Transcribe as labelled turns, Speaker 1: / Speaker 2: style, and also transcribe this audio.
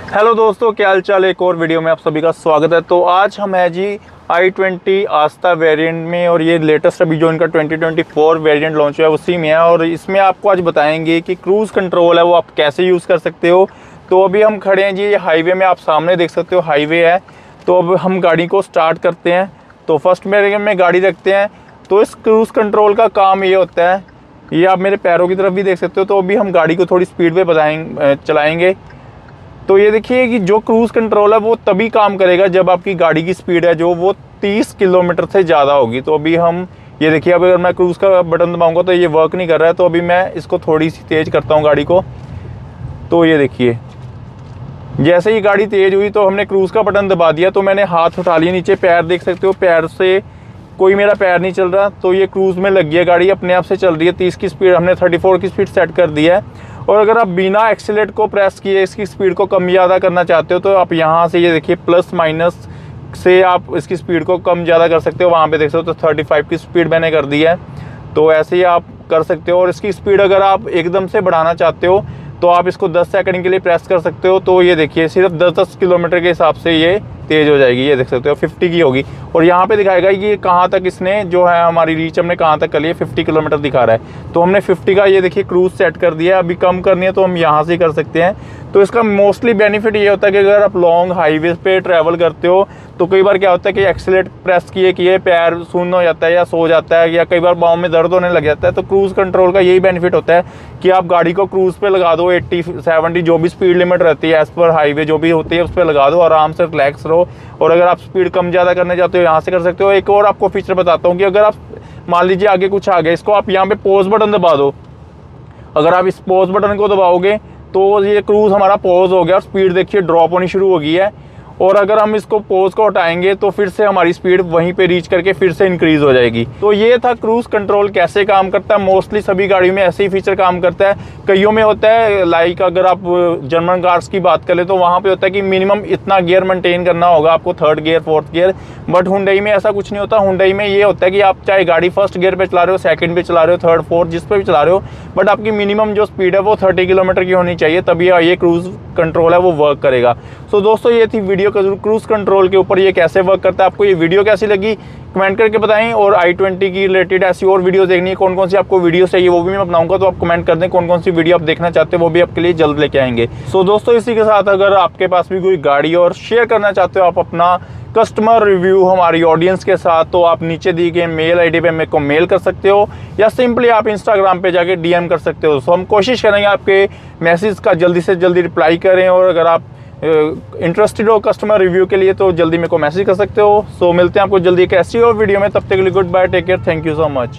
Speaker 1: Hello दोस्तों, क्या हाल चाल। एक और वीडियो में आप सभी का स्वागत है। तो आज हम है जी i20 आस्था वेरिएंट में, और ये लेटेस्ट अभी जो इनका 2024 वेरिएंट लॉन्च हुआ है उसी में है। और इसमें आपको आज बताएंगे कि क्रूज़ कंट्रोल है वो आप कैसे यूज़ कर सकते हो। तो अभी हम खड़े हैं जी ये हाईवे में, आप सामने देख सकते हो हाईवे है। तो अब हम गाड़ी को स्टार्ट करते हैं। तो फर्स्ट में गाड़ी रखते हैं। तो इस क्रूज़ कंट्रोल का काम ये होता है, ये आप मेरे पैरों की तरफ भी देख सकते हो। तो अभी हम गाड़ी को थोड़ी स्पीड पे चलाएँगे। तो ये देखिए कि जो क्रूज़ कंट्रोल है वो तभी काम करेगा जब आपकी गाड़ी की स्पीड है जो वो 30 किलोमीटर से ज़्यादा होगी। तो अभी हम ये देखिए, अब अगर मैं क्रूज़ का बटन दबाऊंगा तो ये वर्क नहीं कर रहा है। तो अभी मैं इसको थोड़ी सी तेज़ करता हूँ गाड़ी को। तो ये देखिए, जैसे ही गाड़ी तेज़ हुई तो हमने क्रूज़ का बटन दबा दिया। तो मैंने हाथ उठा लिया नीचे, पैर देख सकते हो, पैर से कोई मेरा पैर नहीं चल रहा। तो ये क्रूज़ में लग गया, गाड़ी अपने आप से चल रही है। 30 की स्पीड हमने 34 की स्पीड सेट कर दी है। और अगर आप बिना एक्सीलेट को प्रेस किए इसकी स्पीड को कम ज़्यादा करना चाहते हो तो आप यहाँ से ये देखिए प्लस माइनस से आप इसकी स्पीड को कम ज़्यादा कर सकते हो। वहाँ पे देख सकते हो तो 35 की स्पीड मैंने कर दी है। तो ऐसे ही आप कर सकते हो। और इसकी स्पीड अगर आप एकदम से बढ़ाना चाहते हो तो आप इसको 10 सेकंड के लिए प्रेस कर सकते हो। तो ये देखिए सिर्फ 10-10 किलोमीटर के हिसाब से ये तेज़ हो जाएगी। ये देख सकते हो 50 की होगी। और यहाँ पे दिखाएगा कि कहाँ तक इसने जो है हमारी रीच हमने कहाँ तक कर लिया, 50 किलोमीटर दिखा रहा है। तो हमने 50 का ये देखिए क्रूज़ सेट कर दिया है। अभी कम करनी है तो हम यहाँ से कर सकते हैं। तो इसका मोस्टली बेनिफिट ये होता है कि अगर आप लॉन्ग हाईवे पे ट्रैवल करते हो तो कई बार क्या होता है कि एक्सीलेट प्रेस किए पैर शून्य हो जाता है या सो जाता है, या कई बार पाँव में दर्द होने लग जाता है। तो क्रूज़ कंट्रोल का यही बेनिफिट होता है कि आप गाड़ी को क्रूज़ पे लगा दो, 80-70 जो भी स्पीड लिमिट रहती है एज़ पर हाईवे जो भी होती है उस पर लगा दो, आराम से रिलैक्स रहो। और अगर आप स्पीड कम ज़्यादा करने चाहते हो यहाँ से कर सकते हो। एक और आपको फीचर बताता हूँ कि अगर आप मान लीजिए आगे कुछ आ गया, इसको आप यहाँ पे पॉज बटन दबा दो। अगर आप इस पॉज बटन को दबाओगे तो ये क्रूज़ हमारा पॉज हो गया और स्पीड देखिए ड्रॉप होनी शुरू हो गई है। और अगर हम इसको पॉज को हटाएंगे तो फिर से हमारी स्पीड वहीं पे रीच करके फिर से इंक्रीज़ हो जाएगी। तो ये था क्रूज़ कंट्रोल कैसे काम करता है। मोस्टली सभी गाड़ियों में ऐसे ही फीचर काम करता है। कईयों में होता है, लाइक अगर आप जर्मन कार्स की बात करें तो वहाँ पे होता है कि मिनिमम इतना गियर मेंटेन करना होगा आपको, 3rd gear 4th gear. But Hyundai में ऐसा कुछ नहीं होता। हुंडई में ये होता है कि आप चाहे गाड़ी 1st गियर पे चला रहे हो, 2nd पे चला रहे हो, 3rd 4th जिस पे भी चला रहे हो, बट आपकी मिनिमम जो स्पीड है वो 30 किलोमीटर की होनी चाहिए, तभी ये क्रूज़ कंट्रोल है वो वर्क करेगा। सो दोस्तों ये थी वीडियो क्रूज़ कंट्रोल के ऊपर, ये कैसे वर्क करता है। आपको ये वीडियो कैसी लगी कमेंट करके बताएं। और i20 की रिलेटेड ऐसी और वीडियो देखनी है, कौन कौन सी आपको वीडियो चाहिए वो भी मैं अपनाऊंगा। तो आप कमेंट कर दें कौन कौन सी वीडियो आप देखना चाहते हो, वो भी आपके लिए जल्द लेके आएंगे। सो दोस्तों इसी के साथ अगर आपके पास भी कोई गाड़ी और शेयर करना चाहते हो आप अपना कस्टमर रिव्यू हमारी ऑडियंस के साथ, तो आप नीचे दी गए मेल आईडी पे मेरे को मेल कर सकते हो, या सिंपली आप इंस्टाग्राम पे जाके डीएम कर सकते हो। सो हम कोशिश करेंगे आपके मैसेज का जल्दी से जल्दी रिप्लाई करें। और अगर आप इंटरेस्टेड हो कस्टमर रिव्यू के लिए तो जल्दी मेरे को मैसेज कर सकते हो। सो मिलते हैं आपको जल्दी एक ऐसी और वीडियो में, तब तक के लिए goodbye, take care, thank you so much.